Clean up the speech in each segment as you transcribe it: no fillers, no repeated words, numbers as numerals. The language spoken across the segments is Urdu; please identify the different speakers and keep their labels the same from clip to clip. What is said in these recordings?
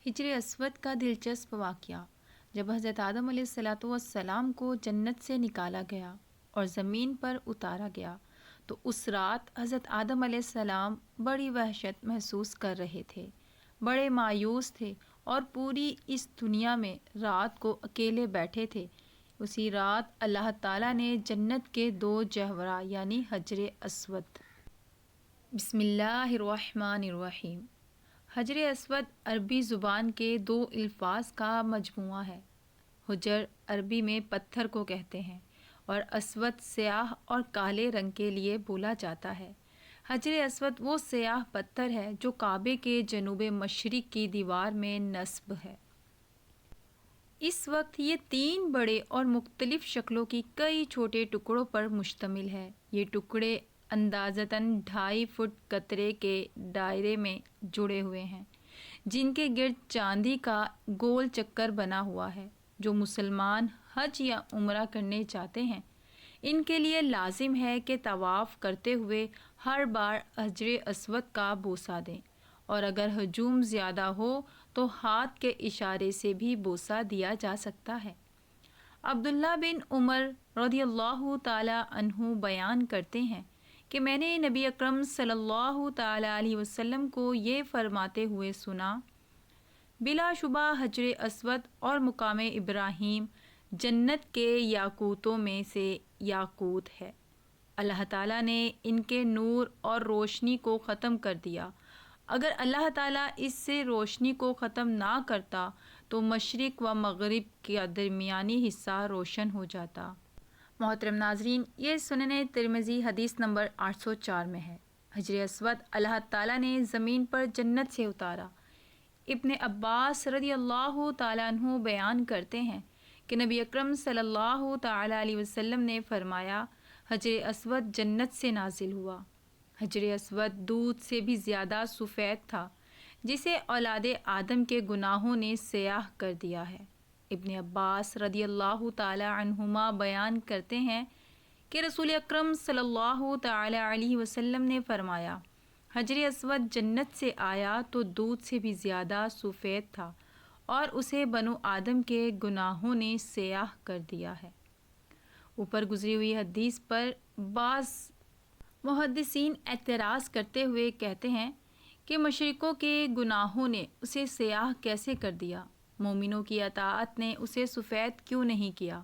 Speaker 1: ہجر اسود کا دلچسپ واقعہ۔ جب حضرت آدم علیہ الصلاۃ والسلام کو جنت سے نکالا گیا اور زمین پر اتارا گیا تو اس رات حضرت آدم علیہ السلام بڑی وحشت محسوس کر رہے تھے، بڑے مایوس تھے اور پوری اس دنیا میں رات کو اکیلے بیٹھے تھے۔ اسی رات اللہ تعالیٰ نے جنت کے دو جوہرا یعنی حجر اسود۔ بسم اللہ الرحمن الرحیم۔ حجر اسود عربی زبان کے دو الفاظ کا مجموعہ ہے۔ حجر عربی میں پتھر کو کہتے ہیں اور اسود سیاہ اور کالے رنگ کے لیے بولا جاتا ہے۔ حجر اسود وہ سیاہ پتھر ہے جو کعبے کے جنوب مشرق کی دیوار میں نصب ہے۔ اس وقت یہ 3 بڑے اور مختلف شکلوں کی کئی چھوٹے ٹکڑوں پر مشتمل ہے۔ یہ ٹکڑے اندازتاً 2.5 فٹ قطرے کے دائرے میں جڑے ہوئے ہیں، جن کے گرد چاندی کا گول چکر بنا ہوا ہے۔ جو مسلمان حج یا عمرہ کرنے چاہتے ہیں، ان کے لیے لازم ہے کہ طواف کرتے ہوئے ہر بار حجر اسود کا بوسہ دیں، اور اگر ہجوم زیادہ ہو تو ہاتھ کے اشارے سے بھی بوسہ دیا جا سکتا ہے۔ عبداللہ بن عمر رضی اللہ تعالی عنہ بیان کرتے ہیں کہ میں نے نبی اکرم صلی اللہ تعالی علیہ وسلم کو یہ فرماتے ہوئے سنا، بلا شبہ حجر اسود اور مقام ابراہیم جنت کے یاقوتوں میں سے یاقوت ہے۔ اللہ تعالیٰ نے ان کے نور اور روشنی کو ختم کر دیا۔ اگر اللہ تعالیٰ اس سے روشنی کو ختم نہ کرتا تو مشرق و مغرب کا درمیانی حصہ روشن ہو جاتا۔ محترم ناظرین، یہ سنن ترمذی حدیث نمبر 804 میں ہے۔ حجر اسود اللہ تعالیٰ نے زمین پر جنت سے اتارا۔ ابن عباس رضی اللہ تعالیٰ عنہ بیان کرتے ہیں کہ نبی اکرم صلی اللہ تعالیٰ علیہ وسلم نے فرمایا، حجر اسود جنت سے نازل ہوا۔ حجر اسود دودھ سے بھی زیادہ سفید تھا، جسے اولاد آدم کے گناہوں نے سیاہ کر دیا ہے۔ ابن عباس رضی اللہ تعالی عنہما بیان کرتے ہیں کہ رسول اکرم صلی اللہ تعالی علیہ وسلم نے فرمایا، حجر اسود جنت سے آیا تو دودھ سے بھی زیادہ سفید تھا اور اسے بنو آدم کے گناہوں نے سیاہ کر دیا ہے۔ اوپر گزری ہوئی حدیث پر بعض محدثین اعتراض کرتے ہوئے کہتے ہیں کہ مشرکوں کے گناہوں نے اسے سیاہ کیسے کر دیا؟ مومنوں کی اطاعت نے اسے سفید کیوں نہیں کیا؟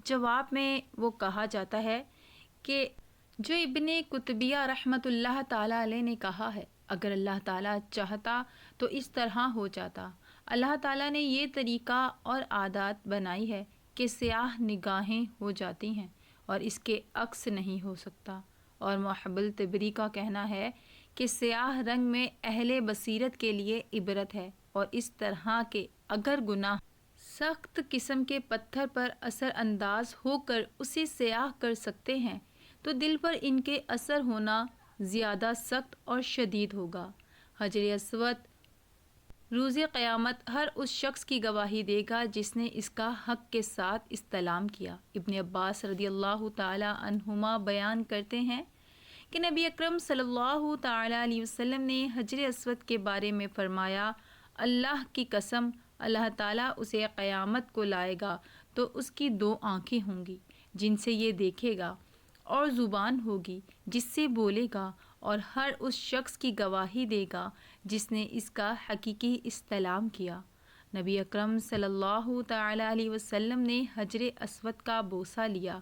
Speaker 1: جواب میں وہ کہا جاتا ہے کہ جو ابن قطبیہ رحمۃ اللہ تعالیٰ علیہ نے کہا ہے، اگر اللہ تعالیٰ چاہتا تو اس طرح ہو جاتا۔ اللہ تعالیٰ نے یہ طریقہ اور عادات بنائی ہے کہ سیاہ نگاہیں ہو جاتی ہیں اور اس کے عکس نہیں ہو سکتا۔ اور محب الطبری کا کہنا ہے کہ سیاہ رنگ میں اہل بصیرت کے لیے عبرت ہے، اور اس طرح کے اگر گناہ سخت قسم کے پتھر پر اثر انداز ہو کر اسے سیاہ کر سکتے ہیں تو دل پر ان کے اثر ہونا زیادہ سخت اور شدید ہوگا۔ حجر اسود روز قیامت ہر اس شخص کی گواہی دے گا جس نے اس کا حق کے ساتھ استلام کیا۔ ابن عباس رضی اللہ تعالی عنہما بیان کرتے ہیں کہ نبی اکرم صلی اللہ تعالی علیہ وسلم نے حجر اسود کے بارے میں فرمایا، اللہ کی قسم، اللہ تعالیٰ اسے قیامت کو لائے گا تو اس کی 2 آنکھیں ہوں گی جن سے یہ دیکھے گا، اور زبان ہوگی جس سے بولے گا، اور ہر اس شخص کی گواہی دے گا جس نے اس کا حقیقی استلام کیا۔ نبی اکرم صلی اللہ تعالی علیہ وسلم نے حجر اسود کا بوسہ لیا،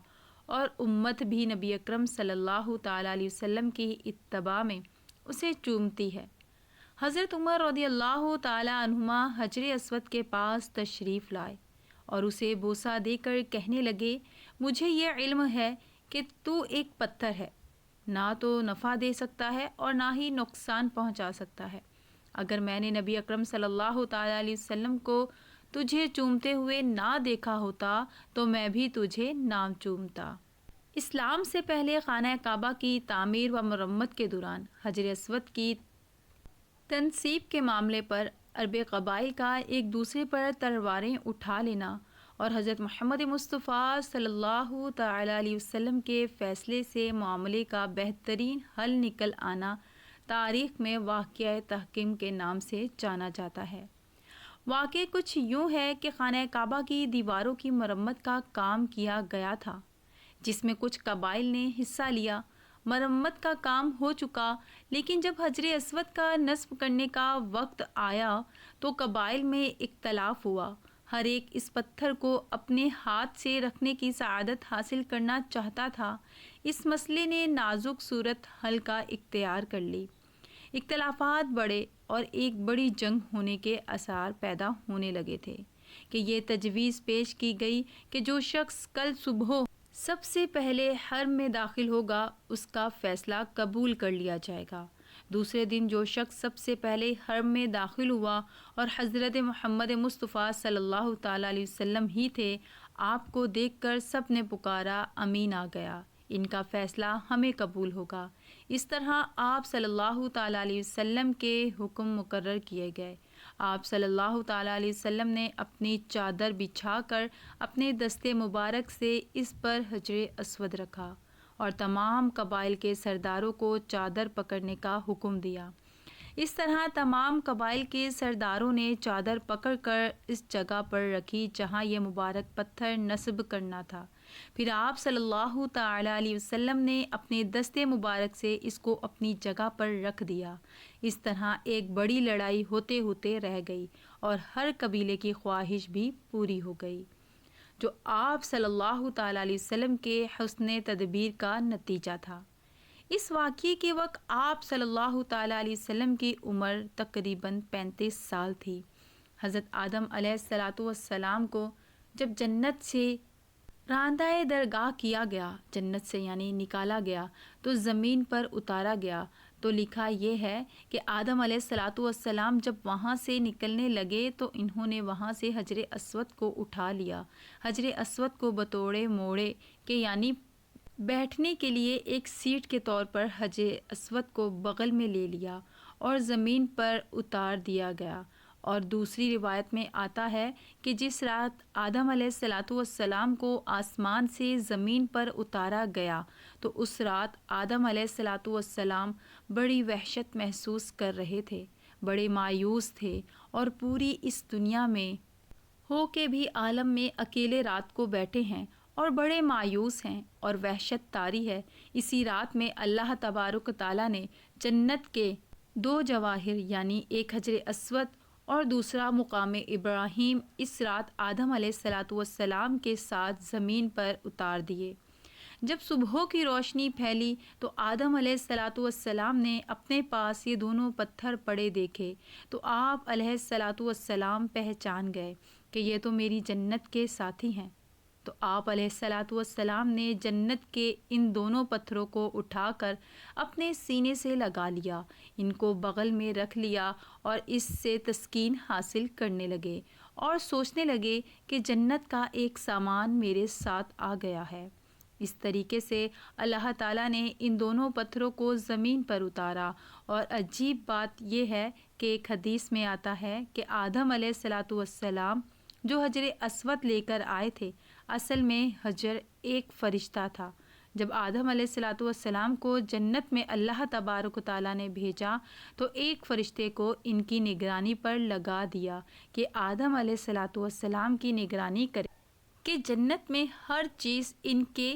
Speaker 1: اور امت بھی نبی اکرم صلی اللہ تعالی علیہ وسلم کی اتباع میں اسے چومتی ہے۔ حضرت عمر رضی اللہ تعالی عنہما حجر اسود کے پاس تشریف لائے اور اسے بوسہ دے کر کہنے لگے، مجھے یہ علم ہے کہ تو ایک پتھر ہے، نہ تو نفع دے سکتا ہے اور نہ ہی نقصان پہنچا سکتا ہے۔ اگر میں نے نبی اکرم صلی اللہ تعالی علیہ وسلم کو تجھے چومتے ہوئے نہ دیکھا ہوتا تو میں بھی تجھے نہ چومتا۔ اسلام سے پہلے خانہ کعبہ کی تعمیر و مرمت کے دوران حجر اسود کی تنصیب کے معاملے پر عرب قبائل کا ایک دوسرے پر تلواریں اٹھا لینا اور حضرت محمد مصطفیٰ صلی اللہ تعالی علیہ وسلم کے فیصلے سے معاملے کا بہترین حل نکل آنا تاریخ میں واقعہ تحکیم کے نام سے جانا جاتا ہے۔ واقع کچھ یوں ہے کہ خانہ کعبہ کی دیواروں کی مرمت کا کام کیا گیا تھا، جس میں کچھ قبائل نے حصہ لیا۔ مرمت کا کام ہو چکا، لیکن جب حجر اسود کا نصب کرنے کا وقت آیا تو قبائل میں اختلاف ہوا۔ ہر ایک اس پتھر کو اپنے ہاتھ سے رکھنے کی سعادت حاصل کرنا چاہتا تھا۔ اس مسئلے نے نازک صورت حل کا اختیار کر لی۔ اختلافات بڑھے اور ایک بڑی جنگ ہونے کے آثار پیدا ہونے لگے تھے کہ یہ تجویز پیش کی گئی کہ جو شخص کل صبح سب سے پہلے حرم میں داخل ہوگا اس کا فیصلہ قبول کر لیا جائے گا۔ دوسرے دن جو شخص سب سے پہلے حرم میں داخل ہوا اور حضرت محمد مصطفیٰ صلی اللہ تعالیٰ علیہ وسلم ہی تھے، آپ کو دیکھ کر سب نے پکارا، امین آ گیا، ان کا فیصلہ ہمیں قبول ہوگا۔ اس طرح آپ صلی اللہ تعالیٰ علیہ وسلم کے حکم مقرر کیے گئے۔ آپ صلی اللہ تعالیٰ علیہ وسلم نے اپنی چادر بچھا کر اپنے دستے مبارک سے اس پر حجر اسود رکھا اور تمام قبائل کے سرداروں کو چادر پکڑنے کا حکم دیا۔ اس طرح تمام قبائل کے سرداروں نے چادر پکڑ کر اس جگہ پر رکھی جہاں یہ مبارک پتھر نصب کرنا تھا۔ پھر آپ صلی اللہ تعالیٰ علیہ وسلم نے اپنے دستے مبارک سے اس کو اپنی جگہ پر رکھ دیا۔ اس طرح ایک بڑی لڑائی ہوتے ہوتے رہ گئی اور ہر قبیلے کی خواہش بھی پوری ہو گئی، جو آپ صلی اللہ تعالیٰ علیہ وسلم کے حسن تدبیر کا نتیجہ تھا۔ اس واقعے کے وقت آپ صلی اللہ تعالیٰ علیہ وسلم کی عمر تقریباً 35 سال تھی۔ حضرت آدم علیہ السلام کو جب جنت سے راندہ درگاہ کیا گیا، جنت سے یعنی نکالا گیا تو زمین پر اتارا گیا، تو لکھا یہ ہے کہ آدم علیہ السلام جب وہاں سے نکلنے لگے تو انہوں نے وہاں سے حجر اسود کو اٹھا لیا۔ حجر اسود کو بطور موڑے کے یعنی بیٹھنے کے لیے ایک سیٹ کے طور پر حجر اسود کو بغل میں لے لیا اور زمین پر اتار دیا گیا۔ اور دوسری روایت میں آتا ہے کہ جس رات آدم علیہ السلام کو آسمان سے زمین پر اتارا گیا تو اس رات آدم علیہ السلام بڑی وحشت محسوس کر رہے تھے، بڑے مایوس تھے اور پوری اس دنیا میں ہو کے بھی عالم میں اکیلے رات کو بیٹھے ہیں اور بڑے مایوس ہیں اور وحشت طاری ہے۔ اسی رات میں اللہ تبارک تعالیٰ نے جنت کے 2 جواہر یعنی ایک حجر اسود اور دوسرا مقام ابراہیم اس رات آدم علیہ السلام کے ساتھ زمین پر اتار دیے۔ جب صبح کی روشنی پھیلی تو آدم علیہ السلام نے اپنے پاس یہ دونوں پتھر پڑے دیکھے تو آپ علیہ السلام پہچان گئے کہ یہ تو میری جنت کے ساتھی ہیں۔ تو آپ علیہ السلام نے جنت کے ان دونوں پتھروں کو اٹھا کر اپنے سینے سے لگا لیا، ان کو بغل میں رکھ لیا اور اس سے تسکین حاصل کرنے لگے اور سوچنے لگے کہ جنت کا ایک سامان میرے ساتھ آ گیا ہے۔ اس طریقے سے اللہ تعالیٰ نے ان دونوں پتھروں کو زمین پر اتارا۔ اور عجیب بات یہ ہے کہ ایک حدیث میں آتا ہے کہ آدم علیہ السلام جو حجر اسود لے کر آئے تھے، اصل میں حجر ایک فرشتہ تھا۔ جب آدم علیہ السلام کو جنت میں اللہ تبارک و تعالیٰ نے بھیجا تو ایک فرشتے کو ان کی نگرانی پر لگا دیا کہ آدم علیہ السلام کی نگرانی کرے کہ جنت میں ہر چیز ان کے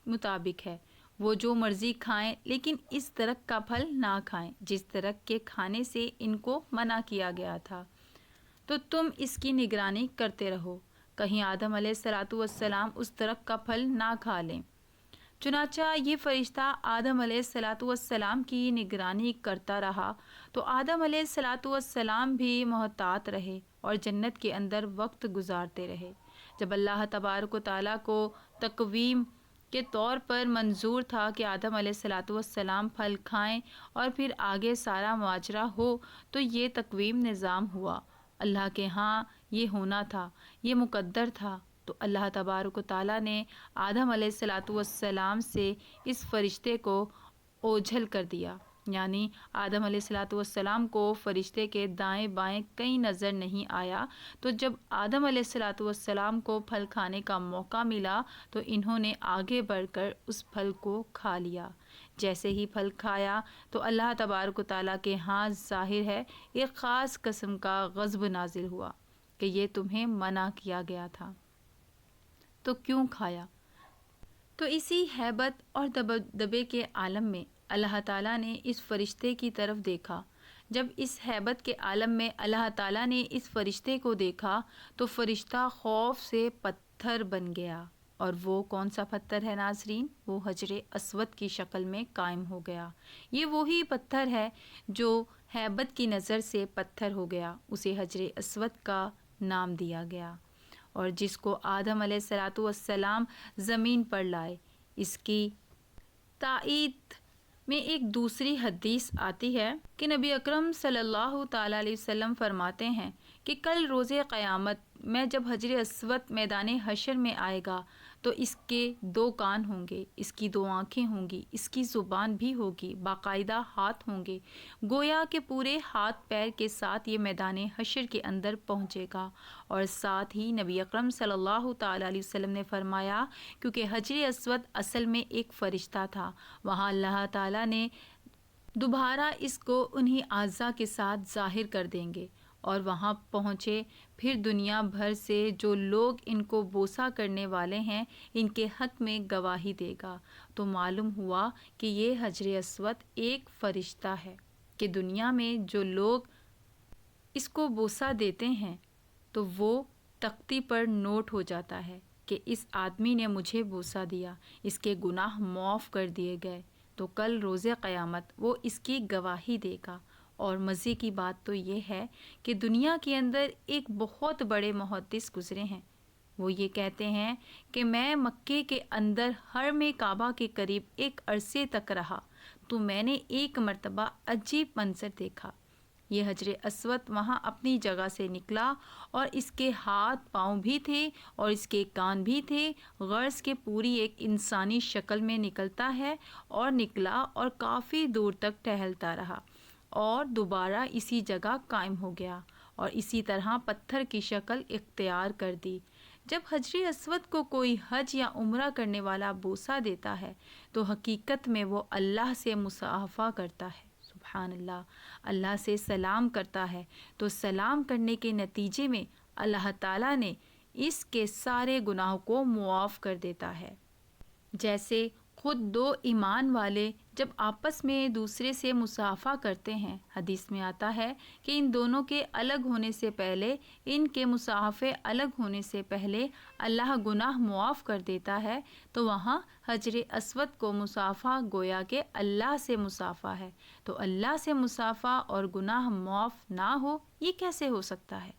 Speaker 1: مطابق ہے، وہ جو مرضی کھائیں لیکن اس درخت کا پھل نہ کھائیں جس درخت کے کھانے سے ان کو منع کیا گیا تھا، تو تم اس کی نگرانی کرتے رہو، کہیں آدم علیہ السلام اس درخت کا پھل نہ کھا لیں۔ چنانچہ یہ فرشتہ آدم علیہ السلام کی نگرانی کرتا رہا تو آدم علیہ السلام بھی محتاط رہے اور جنت کے اندر وقت گزارتے رہے۔ جب اللہ تبارک و تعالیٰ کو تقویم کے طور پر منظور تھا کہ آدم علیہ السلام پھل کھائیں اور پھر آگے سارا ماجرا ہو، تو یہ تقویم نظام ہوا۔ اللہ کے ہاں یہ ہونا تھا، یہ مقدر تھا۔ تو اللہ تبارک و تعالیٰ نے آدم علیہ السلام سے اس فرشتے کو اوجھل کر دیا، یعنی آدم علیہ السلام کو فرشتے کے دائیں بائیں کہیں نظر نہیں آیا۔ تو جب آدم علیہ السلام کو پھل کھانے کا موقع ملا تو انہوں نے آگے بڑھ کر اس پھل کو کھا لیا۔ جیسے ہی پھل کھایا تو اللہ تبارک و تعالیٰ کے ہاں ظاہر ہے ایک خاص قسم کا غضب نازل ہوا۔ کہ یہ تمہیں منع کیا گیا تھا، تو کیوں کھایا؟ تو اسی ہیبت اور دبدبے کے عالم میں اللہ تعالیٰ نے اس فرشتے کی طرف دیکھا۔ جب اس ہیبت کے عالم میں اللہ تعالیٰ نے اس فرشتے کو دیکھا تو فرشتہ خوف سے پتھر بن گیا، اور وہ کون سا پتھر ہے ناظرین؟ وہ حجر اسود کی شکل میں قائم ہو گیا۔ یہ وہی پتھر ہے جو ہیبت کی نظر سے پتھر ہو گیا، اسے حجر اسود کا نام دیا گیا، اور جس کو آدم علیہ السلام زمین پر لائے۔ اس کی تائید میں ایک دوسری حدیث آتی ہے کہ نبی اکرم صلی اللہ تعالیٰ علیہ وسلم فرماتے ہیں کہ کل روز قیامت میں جب حجر اسود میدان حشر میں آئے گا تو اس کے 2 کان ہوں گے، اس کی 2 آنکھیں ہوں گی، اس کی زبان بھی ہوگی، باقاعدہ ہاتھ ہوں گے، گویا کہ پورے ہاتھ پیر کے ساتھ یہ میدان حشر کے اندر پہنچے گا۔ اور ساتھ ہی نبی اکرم صلی اللہ تعالیٰ علیہ وسلم نے فرمایا کیونکہ حجر اسود اصل میں ایک فرشتہ تھا، وہاں اللہ تعالیٰ نے دوبارہ اس کو انہی اعضاء کے ساتھ ظاہر کر دیں گے، اور وہاں پہنچے پھر دنیا بھر سے جو لوگ ان کو بوسہ کرنے والے ہیں ان کے حق میں گواہی دے گا۔ تو معلوم ہوا کہ یہ حجر اسود ایک فرشتہ ہے کہ دنیا میں جو لوگ اس کو بوسہ دیتے ہیں تو وہ تختی پر نوٹ ہو جاتا ہے کہ اس آدمی نے مجھے بوسہ دیا، اس کے گناہ معاف کر دیے گئے۔ تو کل روز قیامت وہ اس کی گواہی دے گا۔ اور مزے کی بات تو یہ ہے کہ دنیا کے اندر ایک بہت بڑے محدث گزرے ہیں، وہ یہ کہتے ہیں کہ میں مکے کے اندر حرم کعبہ کے قریب ایک عرصے تک رہا تو میں نے ایک مرتبہ عجیب منظر دیکھا۔ یہ حجر اسود وہاں اپنی جگہ سے نکلا اور اس کے ہاتھ پاؤں بھی تھے اور اس کے کان بھی تھے، غرض کے پوری ایک انسانی شکل میں نکلتا ہے، اور نکلا اور کافی دور تک ٹہلتا رہا اور دوبارہ اسی جگہ قائم ہو گیا اور اسی طرح پتھر کی شکل اختیار کر دی۔ جب حجر اسود کو کوئی حج یا عمرہ کرنے والا بوسہ دیتا ہے تو حقیقت میں وہ اللہ سے مصافحہ کرتا ہے، سبحان اللہ، اللہ سے سلام کرتا ہے، تو سلام کرنے کے نتیجے میں اللہ تعالیٰ نے اس کے سارے گناہوں کو معاف کر دیتا ہے۔ جیسے خود 2 ایمان والے جب آپس میں دوسرے سے مصافحہ کرتے ہیں، حدیث میں آتا ہے کہ ان دونوں کے الگ ہونے سے پہلے، ان کے مصافحے الگ ہونے سے پہلے اللہ گناہ معاف کر دیتا ہے، تو وہاں حجر اسود کو مصافحہ گویا کہ اللہ سے مصافحہ ہے۔ تو اللہ سے مصافحہ اور گناہ معاف نہ ہو، یہ کیسے ہو سکتا ہے؟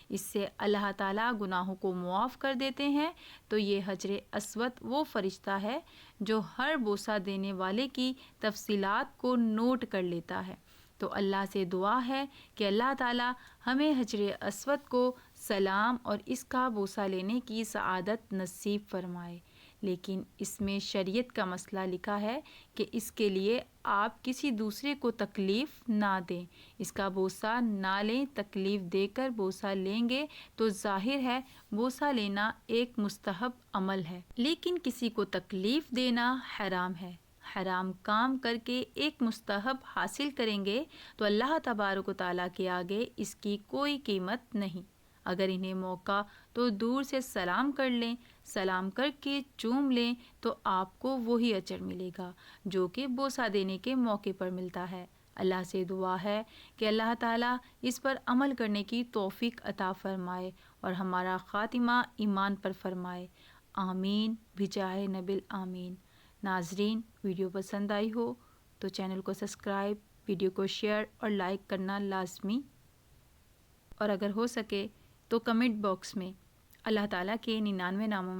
Speaker 1: اس سے اللہ تعالیٰ گناہوں کو معاف کر دیتے ہیں۔ تو یہ حجر اسود وہ فرشتہ ہے جو ہر بوسہ دینے والے کی تفصیلات کو نوٹ کر لیتا ہے۔ تو اللہ سے دعا ہے کہ اللہ تعالیٰ ہمیں حجر اسود کو سلام اور اس کا بوسہ لینے کی سعادت نصیب فرمائے۔ لیکن اس میں شریعت کا مسئلہ لکھا ہے کہ اس کے لیے آپ کسی دوسرے کو تکلیف نہ دیں، اس کا بوسہ نہ لیں۔ تکلیف دے کر بوسہ لیں گے تو ظاہر ہے بوسہ لینا ایک مستحب عمل ہے، لیکن کسی کو تکلیف دینا حرام ہے۔ حرام کام کر کے ایک مستحب حاصل کریں گے تو اللہ تبارک و تعالیٰ کے آگے اس کی کوئی قیمت نہیں۔ اگر انہیں موقع تو دور سے سلام کر لیں، سلام کر کے چوم لیں تو آپ کو وہی اجر ملے گا جو کہ بوسہ دینے کے موقع پر ملتا ہے۔ اللہ سے دعا ہے کہ اللہ تعالیٰ اس پر عمل کرنے کی توفیق عطا فرمائے اور ہمارا خاتمہ ایمان پر فرمائے، آمین بجاہ نبی الآمین۔ ناظرین، ویڈیو پسند آئی ہو تو چینل کو سبسکرائب، ویڈیو کو شیئر اور لائک کرنا لازمی، اور اگر ہو سکے تو کمنٹ باکس میں اللہ تعالیٰ کے 99 ناموں